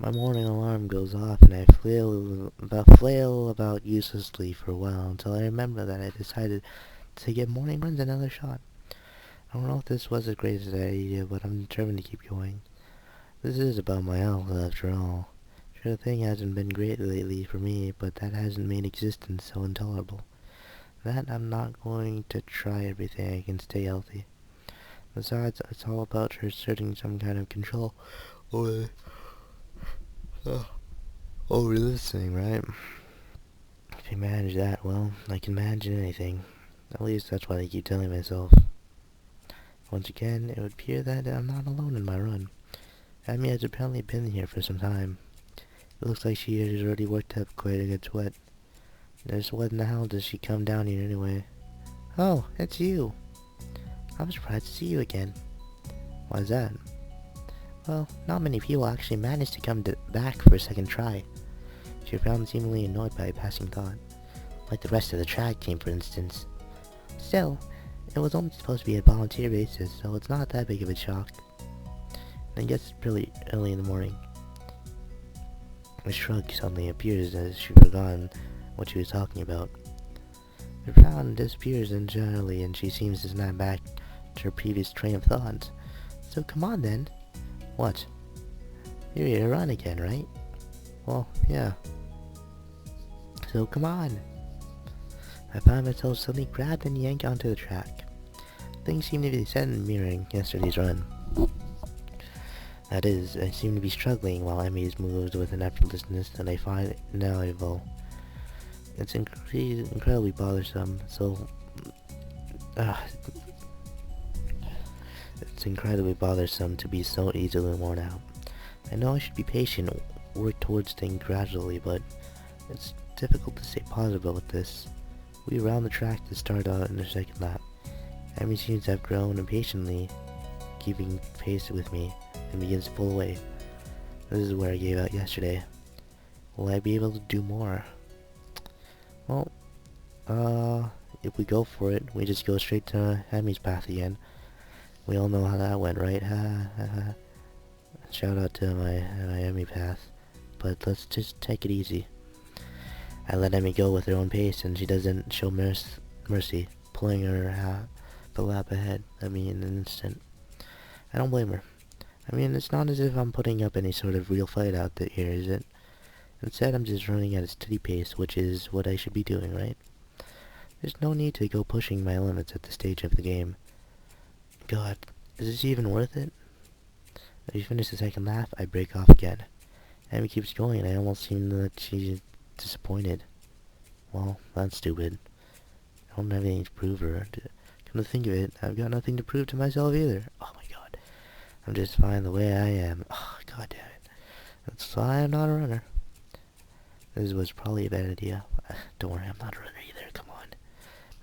My morning alarm goes off and I flail about uselessly for a while until I remember that I decided to give morning runs another shot. I don't know if this was the greatest idea, but I'm determined to keep going. This is about my health, after all. Sure, the thing hasn't been great lately for me, but that hasn't made existence so intolerable. That I'm not going to try everything I can stay healthy. Besides, it's all about asserting some kind of control over, uh, over this thing, right? If you manage that, well, I can manage anything. At least that's what I keep telling myself. Once again, it would appear that I'm not alone in my run. Amy has apparently been here for some time. It looks like she has already worked up quite a good sweat. Just what in the hell does she come down here anyway? Oh, it's you. I'm surprised to see you again. Why's that? Well, not many people actually manage to come back for a second try. She found seemingly annoyed by a passing thought. Like the rest of the track team, for instance. Still, it was only supposed to be a volunteer basis, so it's not that big of a shock. And I guess it's pretty early in the morning. A shrug suddenly appears as she's forgotten what she was talking about. Her frown disappears entirely and she seems to snap back to her previous train of thought. So come on then. What? You're here to run again, right? Well, yeah. So come on. I found myself suddenly grabbed and yanked onto the track. Things seem to be set in mirroring yesterday's run. That is, I seem to be struggling while Emmy's moves with an effortlessness that I find invaluable. It's incredibly bothersome, it's incredibly bothersome to be so easily worn out. I know I should be patient, work towards things gradually, but it's difficult to stay positive with this. We round the track to start out in the second lap. Emmy seems to have grown impatiently, keeping pace with me, and begins to pull away. This is where I gave out yesterday. Will I be able to do more? Well, if we go for it, we just go straight to Emmy's path again. We all know how that went, right? Shout out to my Emmy path. But let's just take it easy. I let Emmy go with her own pace, and she doesn't show mercy, pulling her the lap ahead of me in an instant. I don't blame her. I mean, it's not as if I'm putting up any sort of real fight out there, is it? Instead, I'm just running at a steady pace, which is what I should be doing, right? There's no need to go pushing my limits at this stage of the game. God, is this even worth it? As we finish the second lap, I break off again. Emmy keeps going, and I almost seem that she's disappointed. Well, that's stupid. I don't have anything to prove her. Come to think of it, I've got nothing to prove to myself either. Oh my god. I'm just fine the way I am. Oh, god damn it. That's why I'm not a runner. This was probably a bad idea. Don't worry, I'm not a runner either, come on.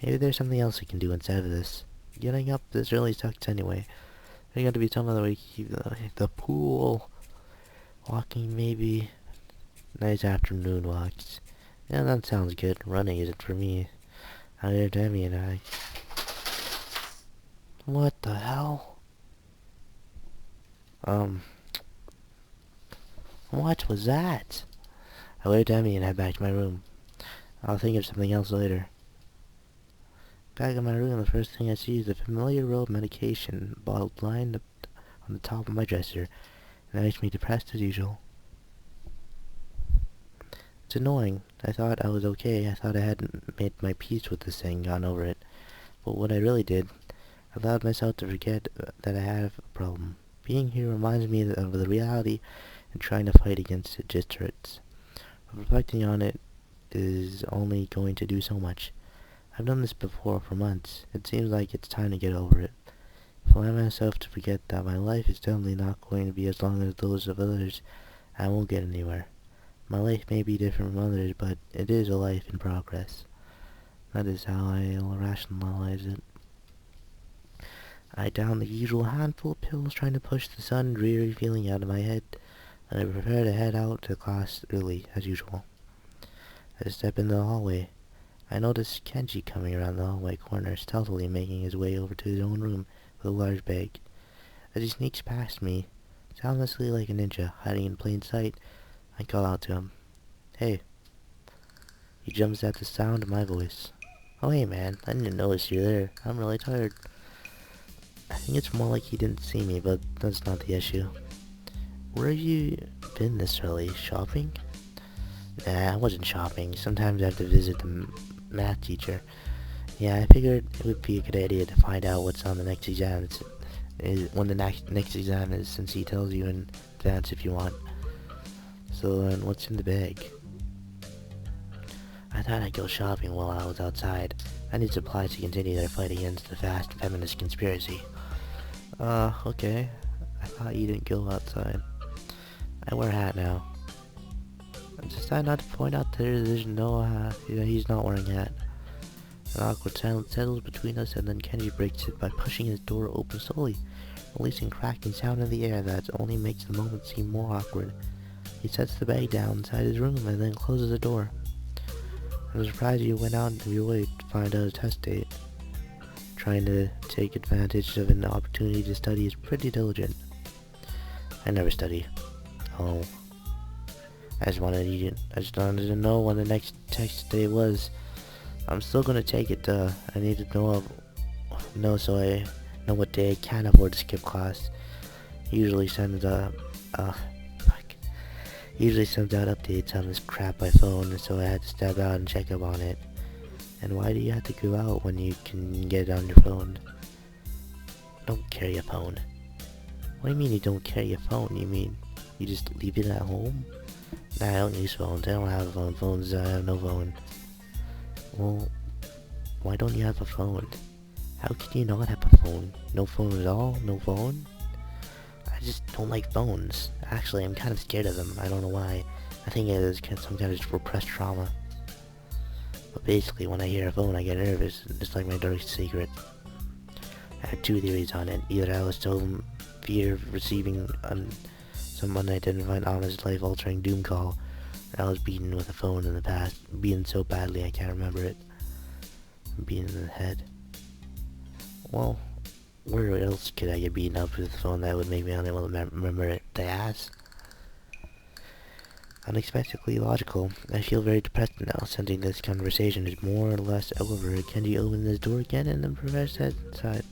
Maybe there's something else I can do instead of this. Getting up this early sucks anyway. There's got to be some other way to keep the pool. Walking, maybe. Nice afternoon walks. Yeah, that sounds good. Running isn't for me. Neither Demi and I. What the hell? What was that? I waved at Demi and head back to my room. I'll think of something else later. Back in my room, the first thing I see is a familiar roll of medication bottle lined up on the top of my dresser, and that makes me depressed as usual. It's annoying. I thought I was okay. I thought I hadn't made my peace with this thing, gotten over it. But what I really did, I allowed myself to forget that I have a problem. Being here reminds me of the reality, and trying to fight against it just hurts. But reflecting on it is only going to do so much. I've done this before for months. It seems like it's time to get over it. If I allow myself to forget that my life is definitely not going to be as long as those of others, I won't get anywhere. My life may be different from others, but it is a life in progress. That is how I'll rationalize it. I down the usual handful of pills, trying to push the sun dreary feeling out of my head, and I prepare to head out to class early, as usual. I step into the hallway. I notice Kenji coming around the hallway corner, stealthily making his way over to his own room with a large bag. As he sneaks past me, Soundlessly like a ninja, hiding in plain sight, I call out to him. Hey. He jumps at the sound of my voice. Oh hey man, I didn't notice you there. I'm really tired. I think it's more like he didn't see me, but that's not the issue. Where have you been this early? Shopping? Nah, I wasn't shopping. Sometimes I have to visit the math teacher. Yeah, I figured it would be a good idea to find out what's on the next exam. When the next exam is, since he tells you in advance if you want. So then, what's in the bag? I thought I'd go shopping while I was outside. I need supplies to continue their fight against the vast feminist conspiracy. Okay. I thought you didn't go outside. I wear a hat now. I decided not to point out there's no, he's not wearing a hat. An awkward silence settles between us, and then Kenji breaks it by pushing his door open slowly, releasing cracking sound in the air that only makes the moment seem more awkward. He sets the bag down inside his room and then closes the door. I'm surprised you went out of your way to find out a test date. Trying to take advantage of an opportunity to study is pretty diligent. I never study. Oh. I just wanted to know when the next test day was. I'm still gonna take it, I need to know so I know what day I can afford to skip class. He usually sends out updates on this crap by phone, so I had to step out and check up on it. And why do you have to go out when you can get it on your phone? Don't carry a phone. What do you mean you don't carry a phone? You mean you just leave it at home? Nah, I don't use phones. I don't have a phone. Phones, I have no phone. Well, why don't you have a phone? How can you not have a phone? No phone at all? No phone? I just don't like phones. Actually, I'm kind of scared of them. I don't know why. I think it is some kind of repressed trauma. But basically, when I hear a phone, I get nervous. It's like my darkest secret. I have two theories on it. Either I was so in fear of receiving some unidentified, honest, life-altering doom call, or I was beaten with a phone in the past. Beaten so badly I can't remember it. Beaten in the head. Well, where else could I get beaten up with a phone that would make me unable to remember it? The ass? Unexpectedly logical. I feel very depressed now, sensing this conversation is more or less over. Kenji opened his door again and the professor said inside.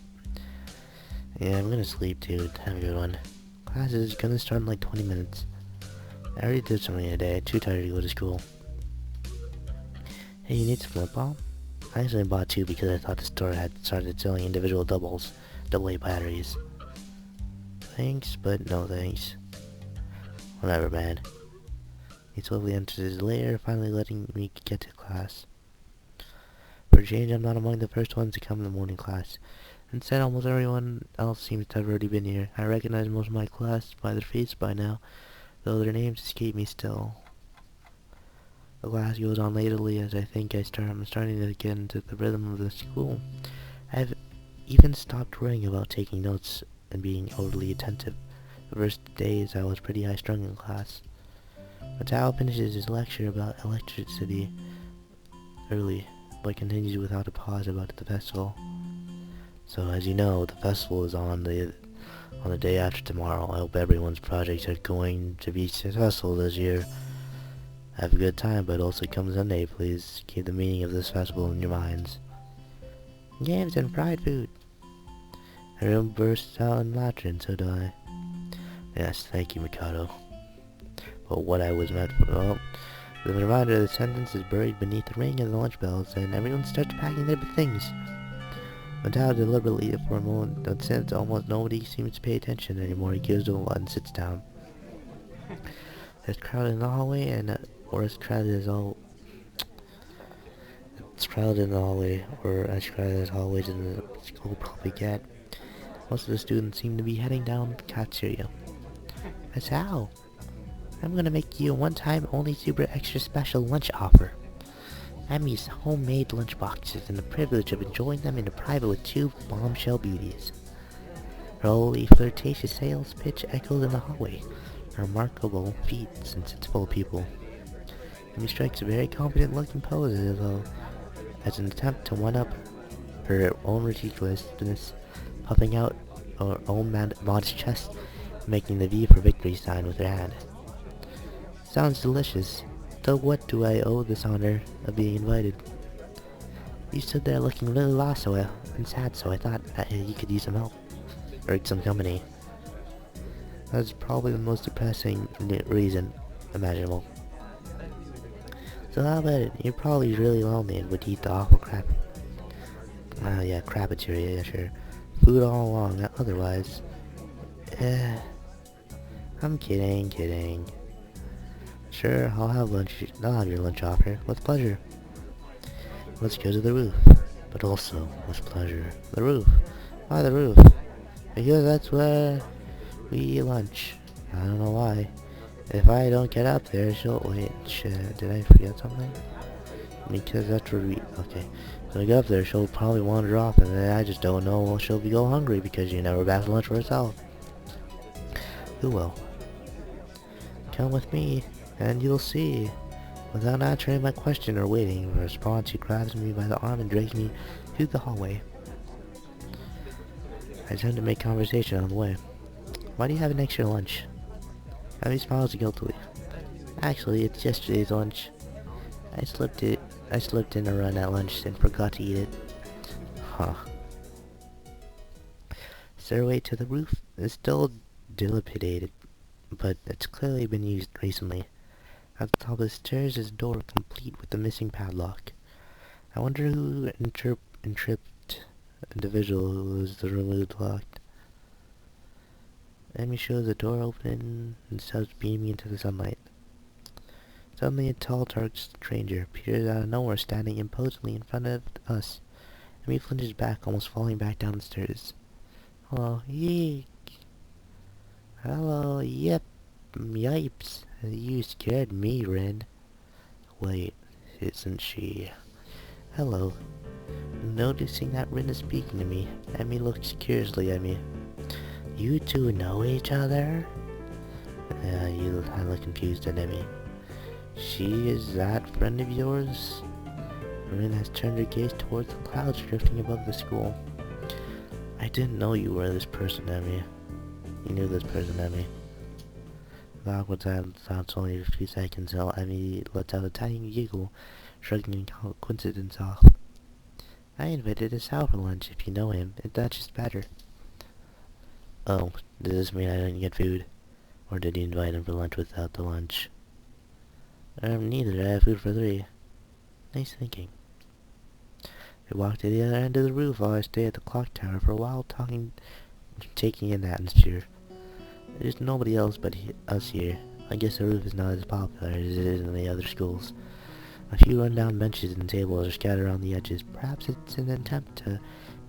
Yeah, I'm gonna sleep, dude. Have a good one. Class is gonna start in like 20 minutes. I already did something today. Too tired to go to school. Hey, you need some lip balm? I actually bought two because I thought the store had started selling individual AA batteries. Thanks, but no thanks. Whatever, man. He slowly enters his lair, finally letting me get to class. For a change, I'm not among the first ones to come in the morning class. Instead, almost everyone else seems to have already been here. I recognize most of my class by their face by now, though their names escape me still. The class goes on lately as I think I'm starting to get into the rhythm of the school. I've even stopped worrying about taking notes and being overly attentive. The first days I was pretty high-strung in class. Katawa finishes his lecture about electricity early, but continues without a pause about the festival. So as you know, the festival is on the day after tomorrow. I hope everyone's projects are going to be successful this year. Have a good time, but also come Sunday, please keep the meaning of this festival in your minds. Games and fried food. Everyone bursts out in laughter, and so do I. Yes, thank you, Mikado. But what I was meant for, well, the reminder of the sentence is buried beneath the ring of the lunch bells, and everyone starts packing their things. Mikado deliberately, for a moment, but since almost nobody seems to pay attention anymore, he gives to and sits down. It's crowded in the hallway, or as crowded as hallways in the school probably get. Most of the students seem to be heading down the cafeteria. That's how. I'm gonna make you a one-time only super extra special lunch offer. Emmy's homemade lunch boxes and the privilege of enjoying them in private with two bombshell beauties. Her wholly flirtatious sales pitch echoes in the hallway. A remarkable feat since it's full of people. Emmy strikes a very confident-looking pose as an attempt to one-up her own ridiculousness, puffing out her own modest chest making the V for victory sign with her hand. Sounds delicious. So what do I owe this honor of being invited? You stood there looking really lost and sad, so I thought you could use some help. Or some company. That's probably the most depressing reason imaginable. So how about it? You're probably really lonely and would eat the awful crap. Yeah, crapituria, yeah, sure. Food all along, otherwise. Eh, I'm kidding. Sure, I'll have lunch. I'll have your lunch offer. With pleasure. Let's go to the roof. But also, with pleasure. The roof. Why the roof? Because that's where we eat lunch. I don't know why. If I don't get up there, she'll... Wait, shit, did I forget something? Because that's where we... Okay. When I get up there, she'll probably wander off, and then I just don't know she'll go hungry because she never back lunch for herself. Who will? Come with me, and you'll see. Without answering my question or waiting for a response, she grabs me by the arm and drags me through the hallway. I attempt to make conversation on the way. Why do you have an extra lunch? Abby smiles guiltily. Actually, it's yesterday's lunch. I slipped in a run at lunch and forgot to eat it. Huh. Stairway to the roof is still dilapidated, but it's clearly been used recently. At the top of the stairs is a door complete with the missing padlock. I wonder who entrapped individual who was the removed lock. Emmy shows the door open and starts beaming into the sunlight. Suddenly a tall, dark stranger appears out of nowhere, standing imposingly in front of us. Emmy flinches back, almost falling back down the stairs. Oh, yeek. Hello, yep, yipes. You scared me, Ren. Wait, isn't she? Hello. Noticing that Ren is speaking to me, Emmy looks curiously at me. You two know each other? You look confused at Emmy. She is that friend of yours? Ren has turned her gaze towards the clouds drifting above the school. I didn't know you were this person, Emmy. You knew this person, Emmy. The awkward silence lasts only a few seconds until Emmy lets out a tiny giggle, shrugging coincidence off. I invited Sal for lunch. If you know him, that's just better. Oh, does this mean I didn't get food? Or did you invite him for lunch without the lunch? Neither. I have food for 3. Nice thinking. I walk to the other end of the roof while I stay at the clock tower for a while, taking in the atmosphere. There's nobody else but us here. I guess the roof is not as popular as it is in the other schools. A few rundown benches and tables are scattered around the edges. Perhaps it's an attempt to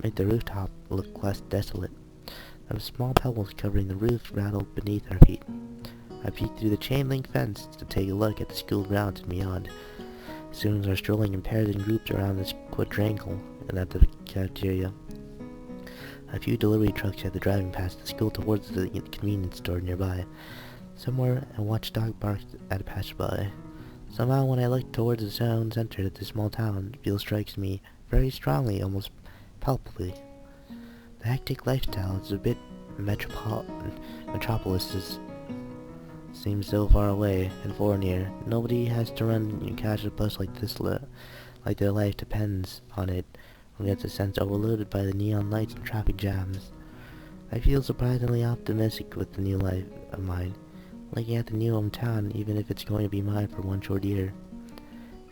make the rooftop look less desolate. Some small pebbles covering the roof rattle beneath our feet. I peek through the chain-link fence to take a look at the school grounds and beyond. Students are strolling in pairs and groups around this quadrangle and at the cafeteria. A few delivery trucks are driving past the school towards the convenience store nearby. Somewhere, a watchdog barks at a passerby. Somehow, when I look towards the town center of this small town, feel strikes me very strongly, almost palpably. The hectic lifestyle is a bit metropolis seems so far away and foreign here. Nobody has to run and catch a bus like this, like their life depends on it, or gets a sense overloaded by the neon lights and traffic jams. I feel surprisingly optimistic with the new life of mine, looking at the new hometown, even if it's going to be mine for one short year.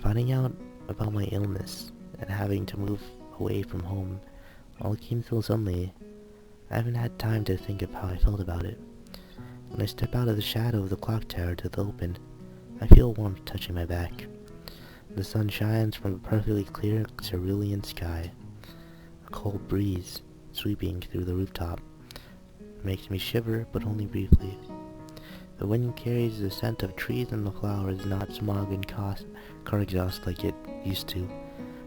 Finding out about my illness and having to move away from home all came so suddenly. I haven't had time to think of how I felt about it. When I step out of the shadow of the clock tower to the open, I feel warmth touching my back. The sun shines from a perfectly clear cerulean sky. A cold breeze sweeping through the rooftop makes me shiver, but only briefly. The wind carries the scent of trees and the flowers, not smog and car exhaust like it used to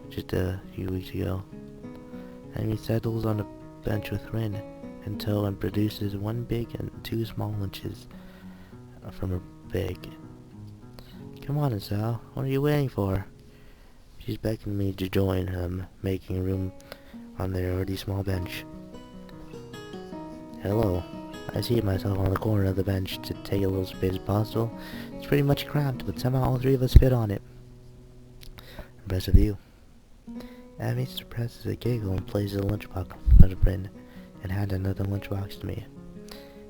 just a few weeks ago. Amy settles on a bench with Rin until and produces 1 big and 2 small lunches from her bag. Come on, Sal. What are you waiting for? She's beckoning me to join him, making room on their already small bench. Hello. I seat myself on the corner of the bench to take a little space as possible. It's pretty much cramped, but somehow all three of us fit on it. Impressive view. Abby suppresses a giggle and places a lunchbox in front of Bryn and hands another lunchbox to me.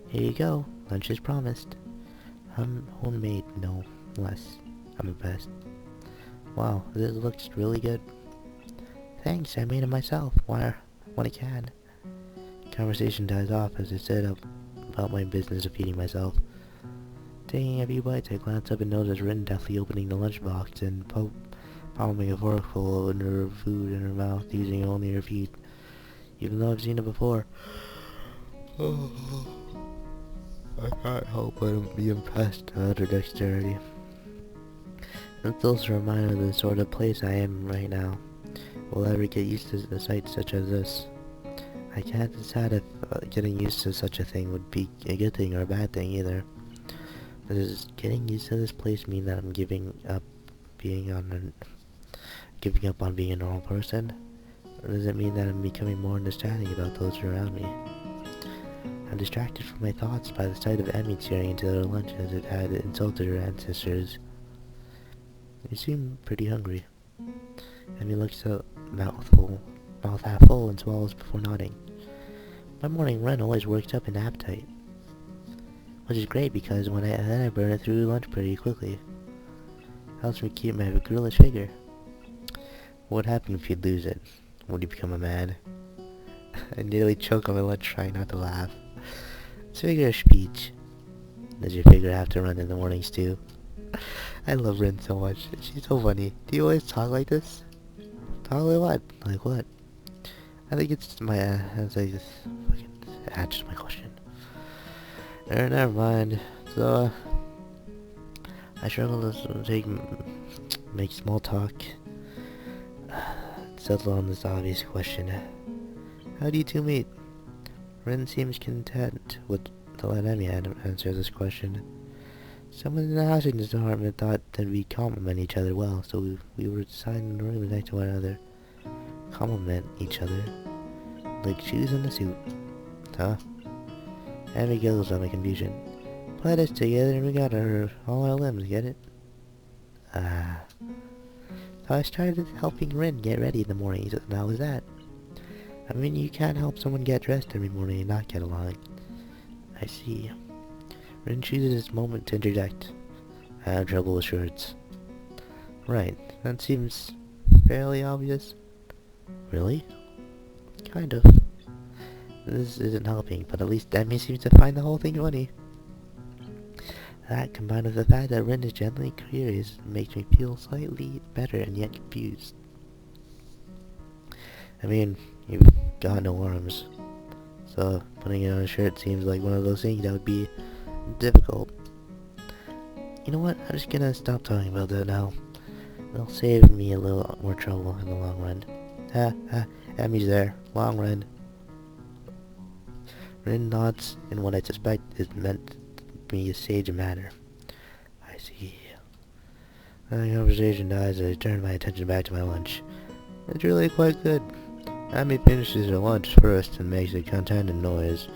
Here you go. Lunch is promised. Homemade, no less. I'm impressed. Wow, this looks really good. Thanks, I made it myself. When I can. Conversation dies off as I set up about my business of feeding myself. Taking a few bites, I glance up and notice Rin deftly opening the lunchbox and palming a forkful of her food in her mouth using only her feet, even though I've seen it before. Oh, I can't help but be impressed at her dexterity. It's also a reminder of the sort of place I am right now. Will I ever get used to a sight such as this? I can't decide if getting used to such a thing would be a good thing or a bad thing either. Does getting used to this place mean that I'm giving up on being a normal person? Or does it mean that I'm becoming more understanding about those around me? I'm distracted from my thoughts by the sight of Emmy staring into their lunch as it had insulted her ancestors. They seem pretty hungry. Emmy looks up, mouth half full, and swallows before nodding. My morning run always works up an appetite, which is great because then I burn it through lunch pretty quickly. Helps me keep my girlish figure. What would happen if you lose it? Would you become a man? I nearly choke on my lunch trying not to laugh. It's a figure of speech. Does your figure have to run in the mornings too? I love Rin so much. She's so funny. Do you always talk like this? Talk like what? Like what? I think it's my, as I just fucking answered my question. Never mind. So, I struggle to make small talk. Settle on this obvious question. How do you two meet? Rin seems content to let Emmy answer this question. Someone in the housing department thought that we complement each other well, so we were assigned in a room next to one another. Complement each other? Like shoes in a suit. Huh? Emmy giggles at my confusion. Put us together and we got all our limbs, get it? So I started helping Rin get ready in the mornings, and how was that? I mean, you can't help someone get dressed every morning and not get along. I see. Rin chooses this moment to interject. I have trouble with shirts. Right, that seems fairly obvious. Really? Kind of. This isn't helping, but at least Demi seems to find the whole thing funny. That, combined with the fact that Rin is genuinely curious, makes me feel slightly better and yet confused. I mean, you've got no arms, so putting it on a shirt seems like one of those things that would be difficult. You know what? I'm just gonna stop talking about that now. It'll save me a little more trouble in the long run. Emmy's there. Long run. Rin nods in what I suspect is meant to be a sage matter. I see. The conversation dies as I turn my attention back to my lunch. It's really quite good. Emmy finishes her lunch first and makes a contented noise.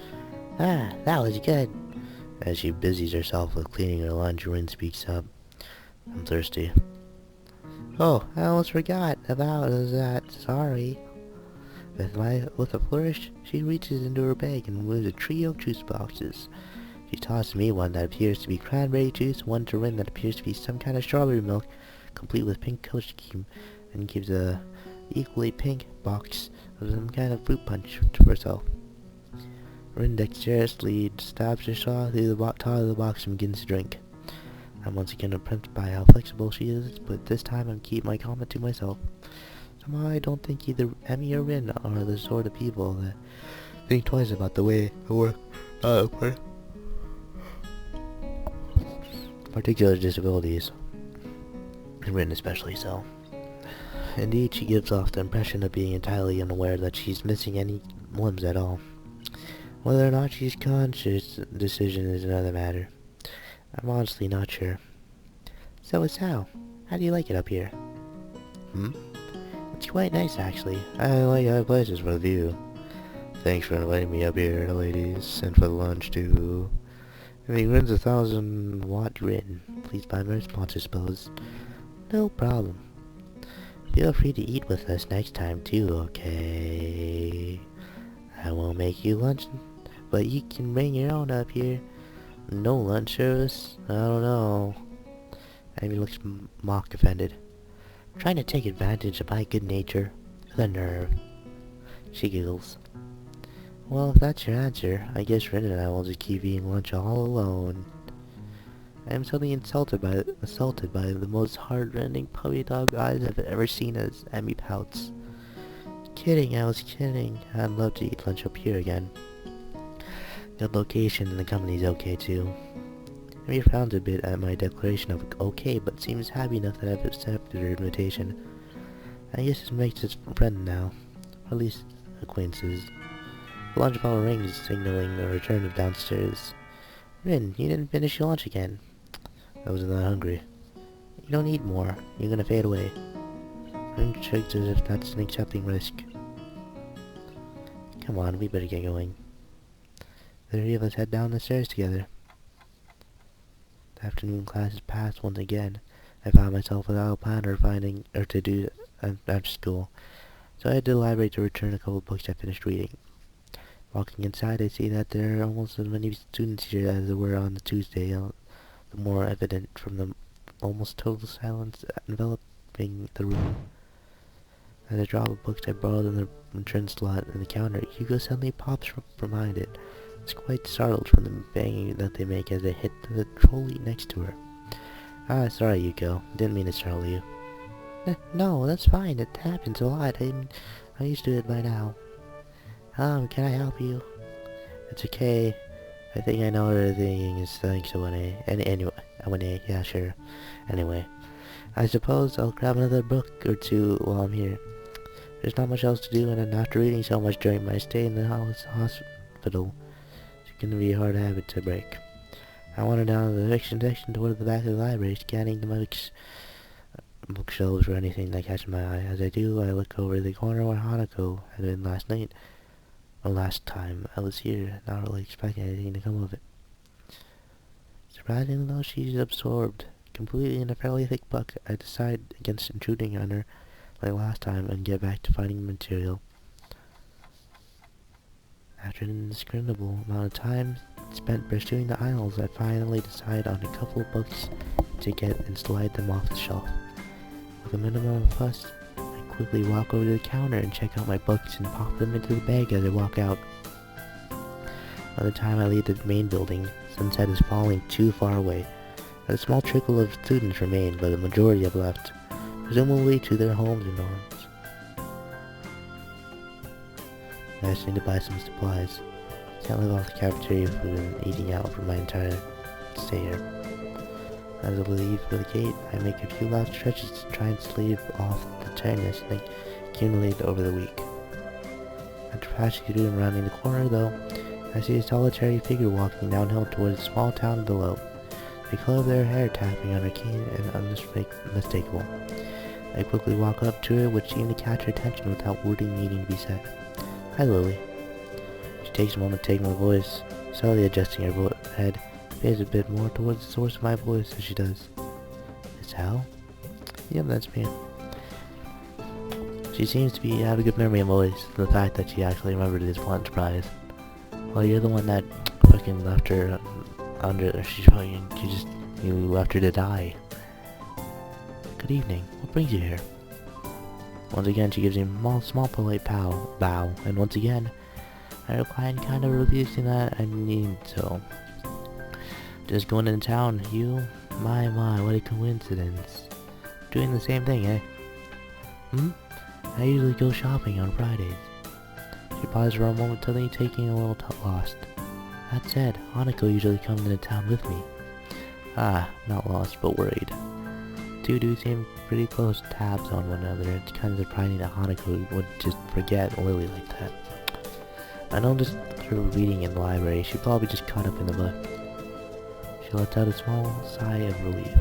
That was good. As she busies herself with cleaning her lunch, Rin speaks up. I'm thirsty. Oh, I almost forgot about that. Sorry. With a flourish, she reaches into her bag and removes a trio of juice boxes. She tosses me one that appears to be cranberry juice, one to Rin that appears to be some kind of strawberry milk, complete with pink coat scheme, and gives a equally pink box of some kind of fruit punch to herself. Rin dexterously stabs her straw through the top of the box and begins to drink. I'm once again impressed by how flexible she is, but this time I'm keeping my comment to myself. Somehow I don't think either Emmy or Rin are the sort of people that think twice about the way they work particular disabilities, and Rin especially so. Indeed, she gives off the impression of being entirely unaware that she's missing any limbs at all. Whether or not she's conscious decision is another matter. I'm honestly not sure. So is How. How do you like it up here? It's quite nice, actually. I like other places for the view. Thanks for inviting me up here, ladies, and for the lunch, too. If he wins 1,000-watt grin, please buy my sponsor suppose. No problem. Feel free to eat with us next time, too, okay? I won't make you lunch, but you can bring your own up here. No lunch service? I don't know. Amy looks mock offended. Trying to take advantage of my good nature. The nerve. She giggles. Well, if that's your answer, I guess Ren and I will just keep eating lunch all alone. I am suddenly assaulted by the most heart-rending puppy dog eyes I've ever seen as Emmy pouts. Kidding, I was kidding. I'd love to eat lunch up here again. Good location and the company's okay too. Emmy frowns a bit at my declaration of okay, but seems happy enough that I've accepted her invitation. I guess this makes us friends now. Or at least acquaintances. The lunch bell rings, signaling the return of downstairs. Rin, you didn't finish your lunch again. I wasn't that hungry. You don't need more. You're gonna fade away. Rin shrugs as if that's an accepting risk. Come on, we better get going. The three of us head down the stairs together. The afternoon classes passed once again. I found myself without a plan or to do after school, so I had to the library to return a couple of books I finished reading. Walking inside, I see that there are almost as many students here as there were on the Tuesday, the more evident from the almost total silence enveloping the room. As I drop a book I borrowed in the return slot in the counter, Hugo suddenly pops from behind it. It's quite startled from the banging that they make as they hit the trolley next to her. Ah, sorry, Hugo. Didn't mean to startle you. No, that's fine. It happens a lot. I'm used to it by now. Can I help you? It's okay. I think I know what everything is thanks to anyway, yeah, sure. Anyway, I suppose I'll grab another book or two while I'm here. There's not much else to do, and after reading so much during my stay in the hospital, it's gonna be a hard habit to break. I wander down the fiction section toward the back of the library, scanning the bookshelves for anything that catches my eye. As I do, I look over the corner where Hanako had been last night. The last time I was here, not really expecting anything to come of it. Surprisingly though, she's absorbed completely in a fairly thick book. I decide against intruding on her like last time and get back to finding material. After an indiscriminable amount of time spent pursuing the aisles, I finally decide on a couple of books to get and slide them off the shelf. With a minimum of fuss, I quickly walk over to the counter and check out my books and pop them into the bag as I walk out. By the time I leave the main building, sunset is falling too far away. A small trickle of students remain, but the majority have left, presumably to their homes and dorms. I just need to buy some supplies. Can't live off the cafeteria food and eating out for my entire stay here. As I leave for the gate, I make a few loud stretches to try and sleeve off the tiredness that accumulated over the week. After passing through and rounding the corner, though, I see a solitary figure walking downhill towards a small town below. The color of their hair tapping on her cane and unmistakable. I quickly walk up to her, which seemed to catch her attention without wording needing to be said. Hi, Lily. She takes a moment to take my voice, slowly adjusting her head, pays a bit more towards the source of my voice as she does. Miss Hal? Yep, that's me. She seems to have a good memory of voice, the fact that she actually remembered this one surprise. Well, you're the one that fucking left her you left her to die. Good evening. What brings you here? Once again, she gives me a small polite bow, and once again, I reply in kind of releasing that I need so. Just going into town, you? My, what a coincidence. Doing the same thing, eh? I usually go shopping on Fridays. She paused for a moment, suddenly taking a little lost. That said, Hanako usually comes into town with me. Not lost, but worried. Two do seem pretty close tabs on one another. It's kind of surprising that Hanako would just forget Lily like that. I noticed her reading in the library. She probably just caught up in the book. She lets out a small sigh of relief.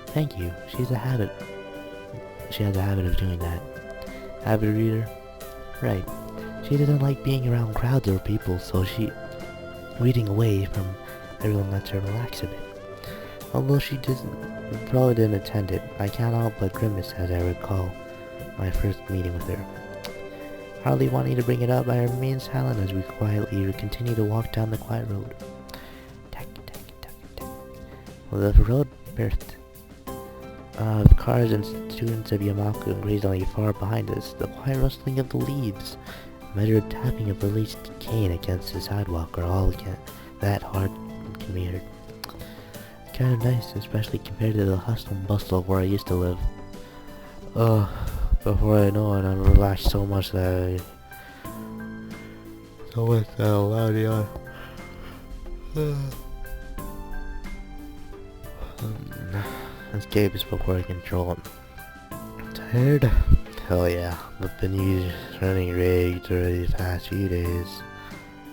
Thank you. She has a habit of doing that. Avid reader? Right. She doesn't like being around crowds of people, so reading away from everyone lets her relax a bit. Although probably didn't attend it, I can't help but grimace as I recall my first meeting with her. Hardly wanting to bring it up, I remain silent as we quietly continue to walk down the quiet road. Tack, tack, tack, tack. Well, the road berthed. Cars and students of Yamaku and grazed only far behind us. The quiet rustling of the leaves, measured tapping of the released cane against the sidewalk are all that hard can be heard. It's kind of nice, especially compared to the hustle and bustle of where I used to live. Before I know it, I'm relaxed so much that loud yawn. Escape is before I control it. Tired? Hell yeah. I've been running rigs already the past few days.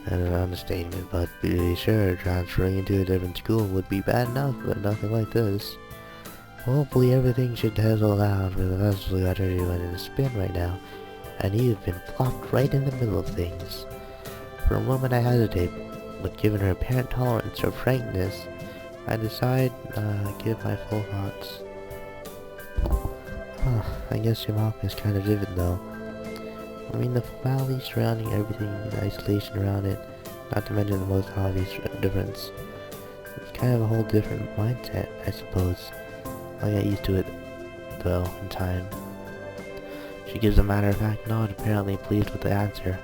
And an understatement, but be sure transferring into a different school would be bad enough, but nothing like this. Hopefully everything should settle out, for the festival got everyone in a spin right now, and you've been plopped right in the middle of things. For a moment I hesitate, but given her apparent tolerance or frankness, I decide give my full thoughts. I guess Yamaku is kind of vivid though. I mean, the valley surrounding everything, the isolation around it, not to mention the most obvious difference. It's kind of a whole different mindset, I suppose. I'll get used to it, though, in time. She gives a matter-of-fact nod, apparently pleased with the answer.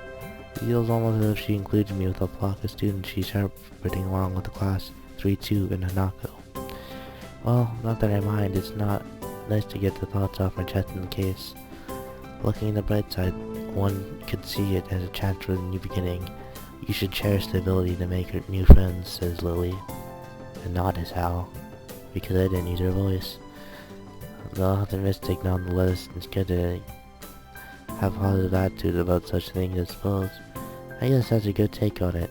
It feels almost as if she includes me with a flock of students she's shepherding along with the class 3-2 in Hanako. Well, not that I mind, it's not nice to get the thoughts off my chest in the case. Looking at the bright side, one could see it as a chance for a new beginning. You should cherish the ability to make new friends, says Lily. And not his Hal, because I didn't use her voice. Though optimistic nonetheless, it's good to have a positive attitude about such things, I suppose. I guess that's a good take on it.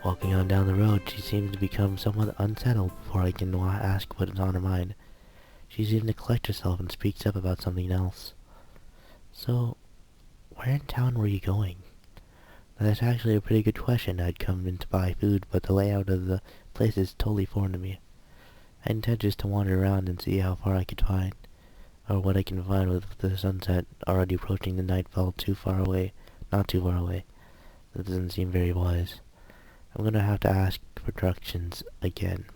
Walking on down the road, she seems to become somewhat unsettled before I can ask what is on her mind. She seems to collect herself and speaks up about something else. So, where in town were you going? That's actually a pretty good question. I'd come in to buy food, but the layout of the place is totally foreign to me. I intend just to wander around and see how far I could find, or what I can find with the sunset already approaching the nightfall not too far away. That doesn't seem very wise. I'm gonna have to ask for directions again.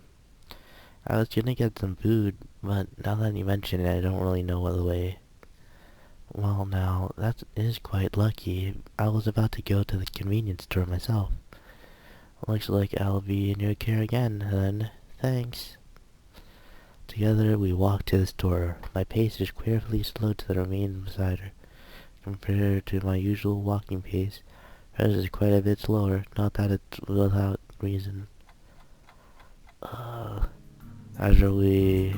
I was gonna get some food, but now that you mention it, I don't really know what the way. Well now, that is quite lucky. I was about to go to the convenience store myself. Looks like I'll be in your care again, then. Thanks. Together we walk to the store. My pace is queerly slow to the remain beside her. Compared to my usual walking pace, hers is quite a bit slower, not that it's without reason. After we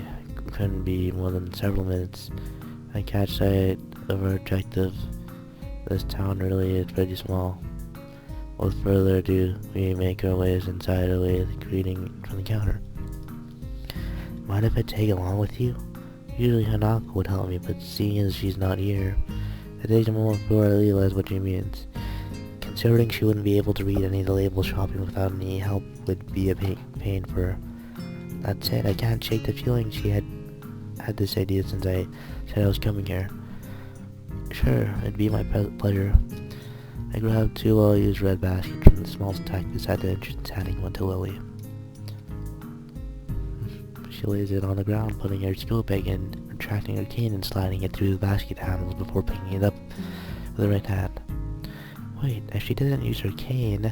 couldn't be more than several minutes, I catch sight of our objective. This town really is pretty small. With further ado, we make our ways inside away the greeting from the counter. Mind if I take along with you? Usually Hanako would help me, but seeing as she's not here, it takes a moment before I realize what she means. Considering she wouldn't be able to read any of the labels, shopping without any help would be a pain for her. That said, I can't shake the feeling she had this idea since I said I was coming here. Sure, it'd be my pleasure. I grabbed 2 well-used red baskets from the small stack beside the entrance, handing one to Lily. She lays it on the ground, putting her school bag in, retracting her cane and sliding it through the basket handles before picking it up with her right hand. Wait, if she doesn't use her cane...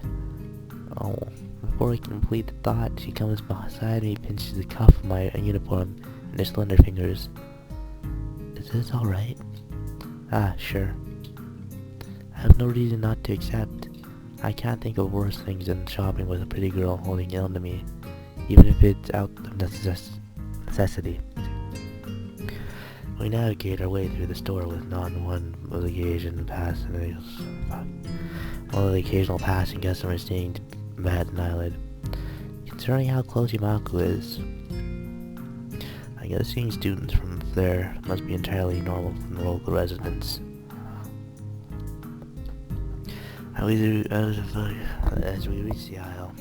Oh, before I complete the thought, she comes beside me, pinches the cuff of my uniform in her slender fingers. Is this alright? Ah, sure. I have no reason not to accept. I can't think of worse things than shopping with a pretty girl holding on to me, even if it's out of necessity. We navigate our way through the store with one of the occasional passing customers staying to bat an eyelid. Considering how close Yamaku is, I guess seeing students from there must be entirely normal from the local residents. As we reach the aisle,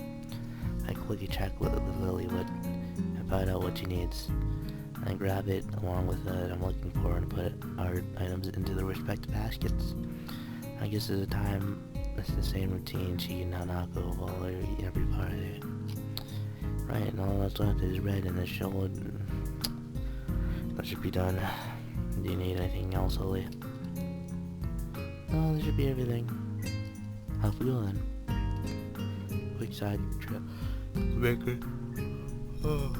I quickly check with Lilywood and find out what she needs. I grab it along with what I'm looking for and put our items into the respective baskets. I guess at the time, it's the same routine she can now knock over while they're eating every Friday. Right, and all that's left is bread and a shoulder. That should be done. Do you need anything else, Lily? No, that should be everything. Off we go then. Quick side trip. Maker. Oh.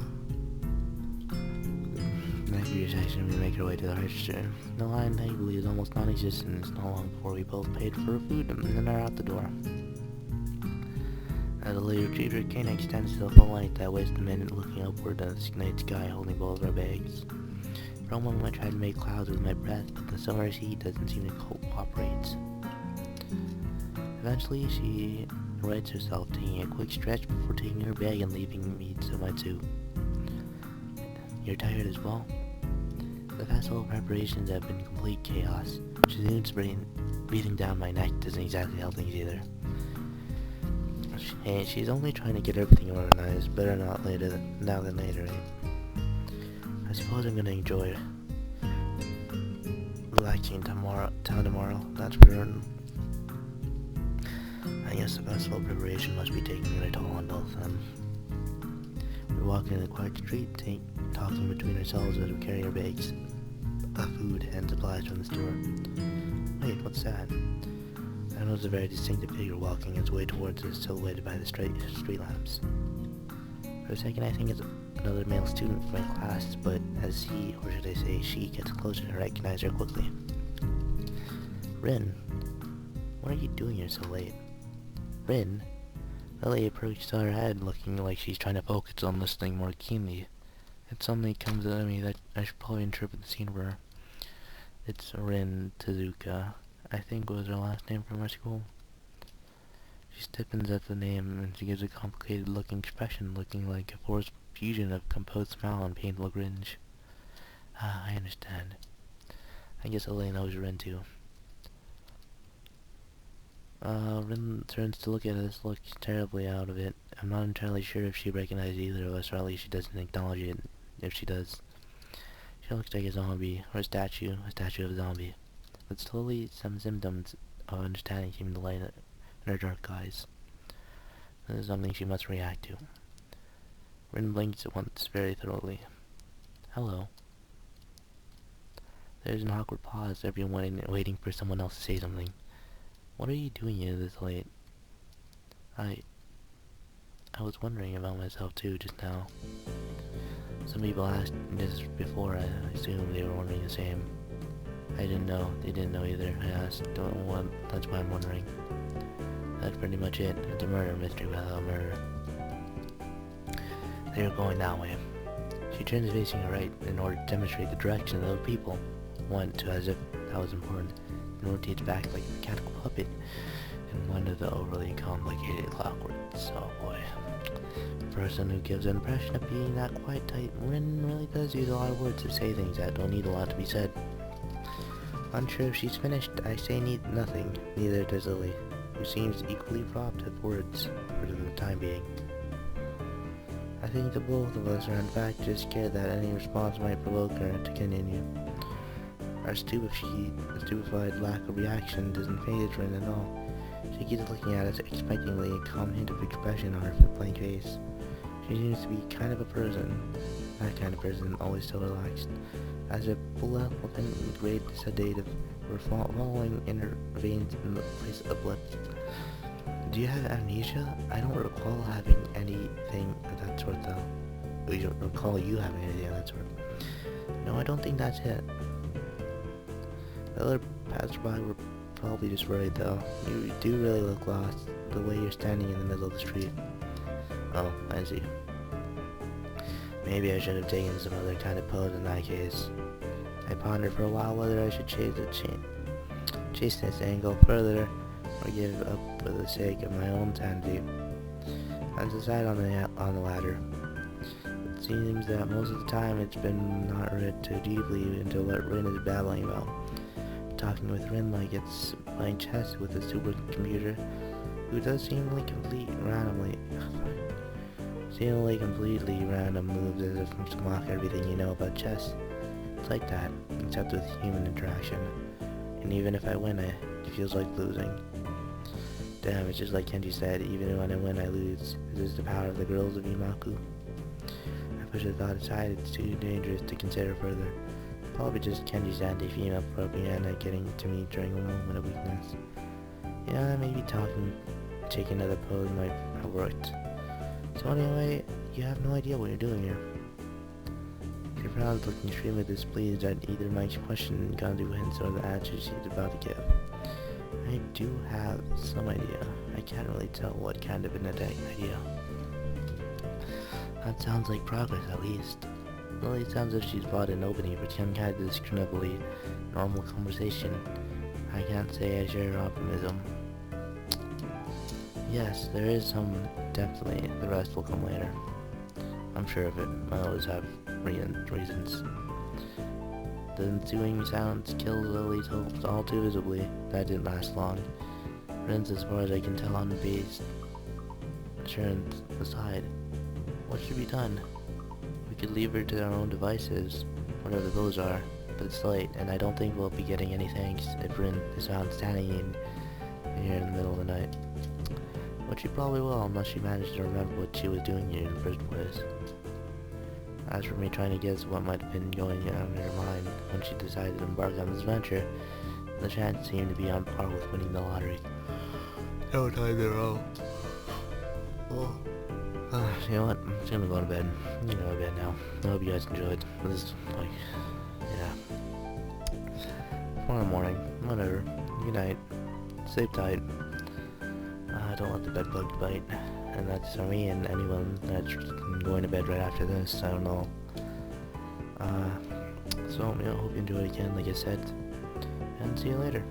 Next year section, we make our way to the register. The line, thankfully, is almost non-existent. It's not long before we both paid for our food and then are out the door. As a lady retriever, Kane extends to the full light that waits a minute looking upward at the night sky holding both of our bags. For a moment I tried to make clouds with my breath, but the summer's heat doesn't seem to cooperate. Eventually, she rights herself, taking a quick stretch before taking her bag and leaving me to my suit. You're tired as well? The festival preparations have been complete chaos. Shazoon's breathing down my neck doesn't exactly help things either. Hey, she's only trying to get everything organized. Better not later now than later, eh? I suppose I'm gonna enjoy relaxing tomorrow. That's for certain. I guess the festival preparation must be taking a toll on both of them. We walk in a quiet street, talking between ourselves as we carry our bags of food and supplies from the store. Wait, what's that? I noticed a very distinctive figure walking its way towards us, silhouetted by the street lamps. For a second I think it's another male student from my class, but as he, or should I say she, gets closer I recognize her quickly. Rin, what are you doing here so late? Rin? Lily approached her head, looking like she's trying to focus on listening more keenly. It suddenly comes to me that I should probably interpret the scene for her. It's Rin Tezuka, I think was her last name from our school. She stiffens at the name and she gives a complicated looking expression, looking like a forced fusion of composed smile and painful cringe. Ah, I understand. I guess Elaine knows Rin too. Rin turns to look at us, looks terribly out of it. I'm not entirely sure if she recognizes either of us, or at least she doesn't acknowledge it, if she does. She looks like a zombie, or a statue of a zombie. But slowly, some symptoms of understanding seem to light in her dark eyes. This is something she must react to. Rin blinks at once, very thoroughly. Hello. There's an awkward pause, everyone waiting for someone else to say something. What are you doing here this late? I was wondering about myself too just now. Some people asked this before, I assumed they were wondering the same. I didn't know, they didn't know either. I asked, that's why I'm wondering. That's pretty much it. It's a murder mystery without a murder. They were going that way. She turns facing her right in order to demonstrate the direction of those people went to, as if that was important, and rotates back like a mechanical puppet in one of the overly complicated clockworks. Oh boy. A person who gives an impression of being that quite tight, Rin really does use a lot of words to say things that don't need a lot to be said. Unsure if she's finished, I say nothing, neither does Lily, who seems equally robbed of words for the time being. I think the both of us are in fact just scared that any response might provoke her to continue. Our stupefied lack of reaction doesn't faze Rin at all. She keeps looking at us expectantly, a calm hint of expression on her blank face. She seems to be that kind of person, always so relaxed. As if blood and great sedative were following in her veins in the place of blood. Do you have amnesia? I don't recall having anything of that sort though. I don't recall you having anything of that sort. No, I don't think that's it. The other passerby were probably just worried though. You do really look lost, the way you're standing in the middle of the street. Oh, I see. Maybe I should have taken some other kind of pose in that case. I pondered for a while whether I should chase this angle further, or give up for the sake of my own sanity. I decided on the latter. It seems that most of the time it's been not read too deeply into what Rin is babbling about. talking with Rin like it's playing chess with a supercomputer who does seemingly completely random moves as if to mock everything you know about chess. It's like that, except with human interaction. And even if I win, it feels like losing. Damn, it's just like Kenji said, even when I win, I lose. Is this the power of the girls of Imaku? I push the thought aside, it's too dangerous to consider further. Probably just Kenji's anti-female propaganda getting to me during a moment of weakness. Yeah, maybe taking another pose might have worked. So anyway, you have no idea what you're doing here. She frowns, looking extremely displeased at either Mike's question, Gandu hints, or the answer she's about to give. I do have some idea. I can't really tell what kind of an idea. That sounds like progress, at least. Well, it sounds as if she's brought an opening for some kind of discriminably normal conversation. I can't say I share her optimism. Yes, there is some, definitely. The rest will come later. I'm sure of it. I always have reasons. The ensuing silence kills Lily's hopes all too visibly. That didn't last long. Rin's, as far as I can tell, on the base. Sharon's aside. What should be done? We could leave her to our own devices, whatever those are, but it's late, and I don't think we'll be getting any thanks if Rin is found standing here in the middle of the night. But she probably will, unless she managed to remember what she was doing here in the first place. As for me trying to guess what might have been going on in her mind when she decided to embark on this venture, the chance seemed to be on par with winning the lottery. No time at all. You know what? I'm just gonna go to bed. I'm gonna go to bed now. I hope you guys enjoyed. This, tomorrow morning. Whatever. Good night. Sleep tight. Don't let the bed bug bite. And that's for me and anyone that's going to bed right after this. I don't know. So, hope you enjoyed again, like I said. And see you later.